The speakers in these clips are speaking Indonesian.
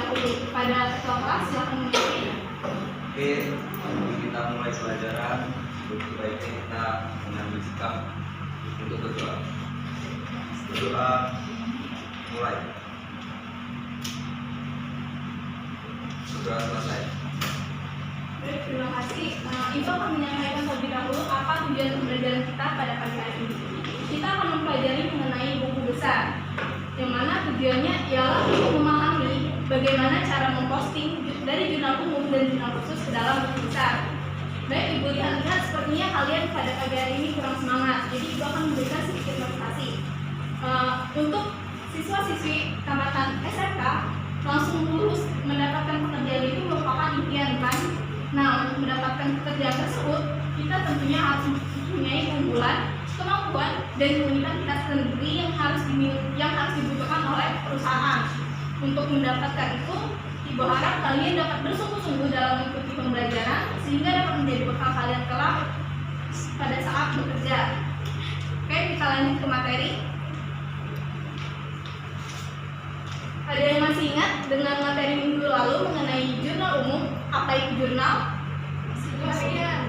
dahulu. Pada ketua kelas silakan memulai. Oke, sebelum kita mulai pelajaran, sebaiknya kita mengambil sikap untuk berdoa. Berdoa mulai. Berdoa selesai. Baik, terima kasih. Ibu akan menyampaikan terlebih dahulu apa tujuan pembelajaran kita pada pagi hari ini. Kita akan mempelajari mengenai buku besar, yang mana tujuannya ialah untuk memahami bagaimana cara memposting dari jurnal umum dan jurnal khusus ke dalam buku besar. Baik, Ibu lihat sepertinya kalian pada pagi hari ini kurang semangat, jadi Ibu akan memberikan sedikit motivasi. Untuk siswa-siswi tamatan SMK, langsung lulus mendapatkan pekerjaan itu merupakan impian, kan? Nah, untuk mendapatkan pekerjaan tersebut, kita tentunya harus mempunyai keunggulan, kemampuan, dan keunikan kita sendiri yang harus dibutuhkan oleh perusahaan. Untuk mendapatkan itu, Ibu harap kalian dapat bersungguh-sungguh dalam mengikuti pembelajaran sehingga dapat menjadi bekal kalian kelak pada saat bekerja. Oke, kita lanjut ke materi. Ada yang masih ingat dengan materi minggu lalu mengenai jurnal umum? Apa itu jurnal? Harian.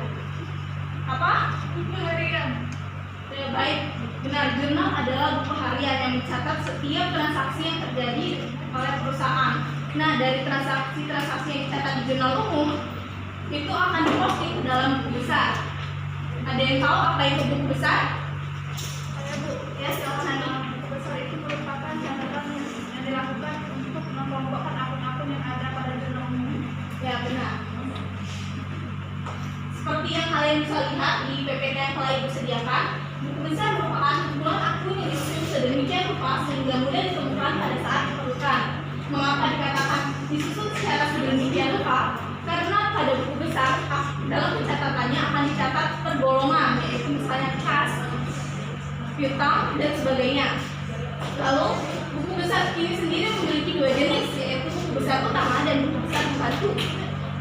Apa? Buku harian. Ya, baik, benar. Jurnal adalah buku harian yang mencatat setiap transaksi yang terjadi oleh perusahaan. Nah, dari transaksi-transaksi yang dicatat di jurnal umum itu akan diposting ke dalam buku besar. Ada yang tahu apa itu buku besar? Saya, Bu. Ya, silakan. Buku besar itu merupakan catatan yang dilakukan untuk mengelompokkan akun-akun yang ada pada jurnal umum. Ya, benar. Seperti yang kalian bisa lihat di PPT yang telah Ibu sediakan, buku besar merupakan kumpulan akun yang disusun sedemikian rupa sehingga mudah ditemukan pada saat diperlukan. Mengapa dikatakan disusun secara sedemikian rupa? Karena pada buku besar, dalam pencatatannya akan dicatat per golongan, yaitu misalnya kas, piutang, dan sebagainya. Lalu, buku besar ini sendiri memiliki dua jenis, yaitu buku besar utama dan buku besar pembantu.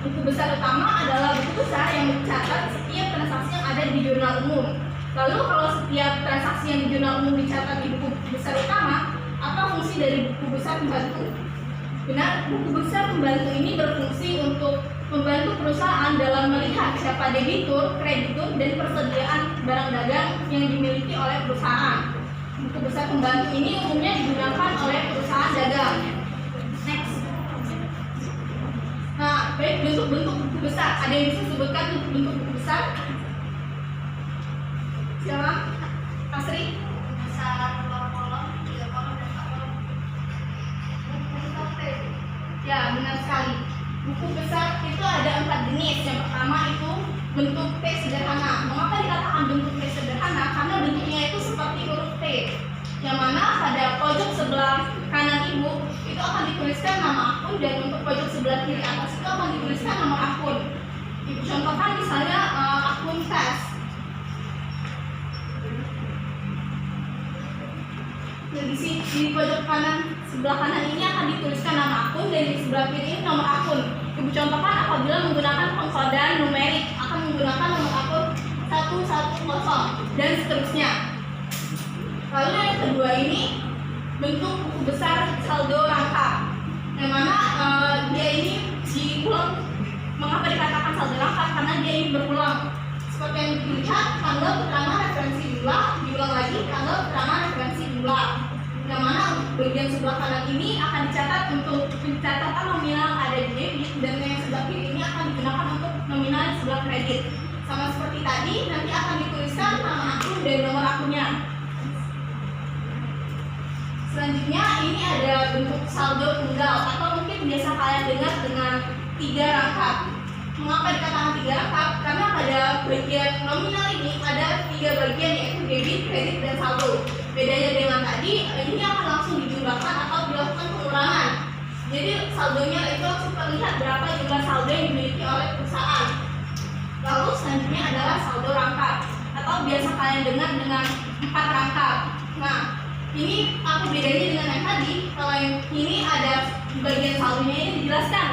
Buku besar utama adalah buku besar yang mencatat setiap transaksi yang ada di jurnal umum. Lalu, kalau setiap transaksi yang di jurnal umum dicatat di buku besar utama, apa fungsi dari buku besar pembantu? Benar, buku besar pembantu ini berfungsi untuk membantu perusahaan dalam melihat siapa debitur, kreditur, dan persediaan barang dagang yang dimiliki oleh perusahaan. Buku besar pembantu ini umumnya digunakan oleh perusahaan dagang. Next. Nah, baik, bentuk-bentuk buku besar. Ada yang bisa disebutkan bentuk buku besar? Silakan, Asri. Besar 2 kolom, 3 kolom, dan 4 kolom. Ya, benar sekali. Buku besar itu ada 4 jenis. Yang pertama itu bentuk T sederhana. Mengapa dikatakan bentuk T sederhana? Karena bentuknya itu seperti huruf T, yang mana pada pojok sebelah kanan Ibu itu akan dituliskan nama akun, dan untuk pojok sebelah kiri atas itu akan dituliskan nomor akun. Ibu contohkan misalnya akun tes. Di pojok kanan sebelah kanan ini akan dituliskan nama akun, dan di sebelah kiri ini nomor akun. Ibu contohkan apabila menggunakan pengkodean numerik akan menggunakan nomor akun 110 dan seterusnya. Lalu yang kedua ini bentuk buku besar saldo rangkap, yang mana dia ini diulang. Mengapa dikatakan saldo rangkap? Karena dia ini berulang. Seperti yang dilihat, tanggal keterangan referensi jumlah, diulang lagi tanggal keterangan referensi jumlah. Yang mana bagian sebelah kanan ini akan dicatat untuk pencatatan nominal ada di debit, dan yang sebelah kiri ini akan digunakan untuk nominal di sebelah kredit. Sama seperti tadi, nanti akan dituliskan nama akun dan nomor akunnya. Selanjutnya ini ada bentuk saldo tunggal, atau mungkin biasa kalian dengar dengan 3 rangkap. Mengapa dikatakan 3 rangkap? Karena pada bagian nominal ini ada 3 bagian, yaitu debit, kredit, dan saldo. Bedanya dengan tadi, ini akan langsung dijumlahkan atau dilakukan pengurangan. Jadi saldonya itu langsung terlihat berapa jumlah saldo yang dimiliki oleh perusahaan. Lalu selanjutnya adalah saldo rangkap, atau biasa kalian dengar dengan 4 rangkap. Nah, ini apa bedanya dengan yang tadi? Kalau yang ini ada bagian saldonya ini dijelaskan,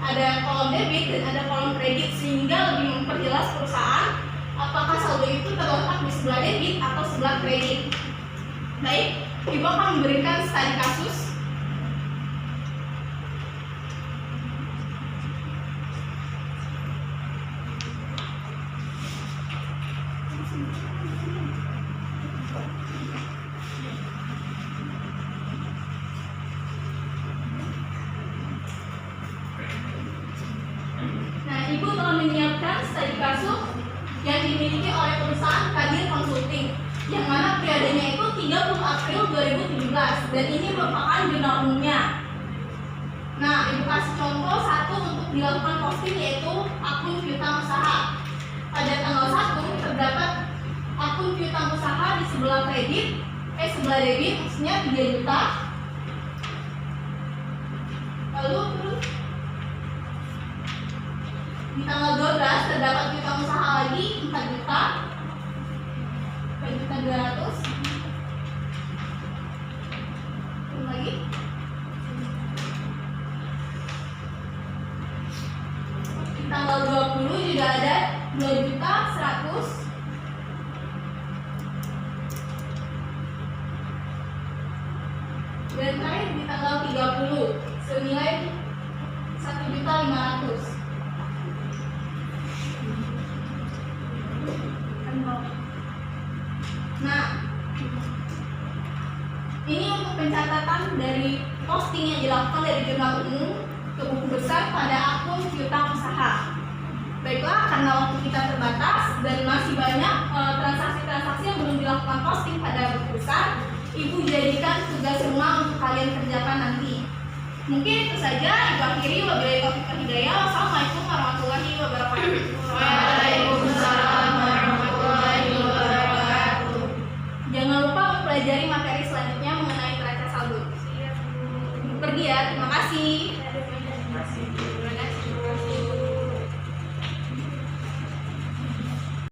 ada kolom debit dan ada kolom kredit, sehingga lebih memperjelas perusahaan apakah saldo itu terletak di sebelah debit atau sebelah kredit. Baik, Ibu akan memberikan studi kasus. Ibu telah menyiapkan studi kasus yang dimiliki oleh perusahaan Kadir Consulting, yang mana periodenya itu 30 April 2017, dan ini merupakan jurnal umumnya. Nah, Ibu kasih contoh satu untuk dilakukan posting, yaitu akun piutang usaha. Pada tanggal 1 terdapat akun piutang usaha di sebelah sebelah debit, maksudnya 3 juta. Lalu terus di tanggal 12 terdapat piutang usaha lagi 4 juta, 4.200.000. Terus lagi di tanggal 20 juga ada 2.100.000. Dan terakhir di tanggal 30 senilai 1.500.000. Nah, ini untuk pencatatan dari posting yang dilakukan dari jurnal umum ke buku besar pada akun piutang usaha. Baiklah, karena waktu kita terbatas dan masih banyak transaksi-transaksi yang belum dilakukan posting pada buku besar, Ibu jadikan tugas rumah untuk kalian kerjakan nanti. Mungkin itu saja. Ibu akhiri. Wabillahi taufiq wal hidayah. Wassalamualaikum warahmatullahi wabarakatuh. Waalaikumsalam warahmatullahi wabarakatuh. Jangan lupa mempelajari materi selanjutnya mengenai neraca saldo. Siap, Bu. Pergi ya. Terima kasih.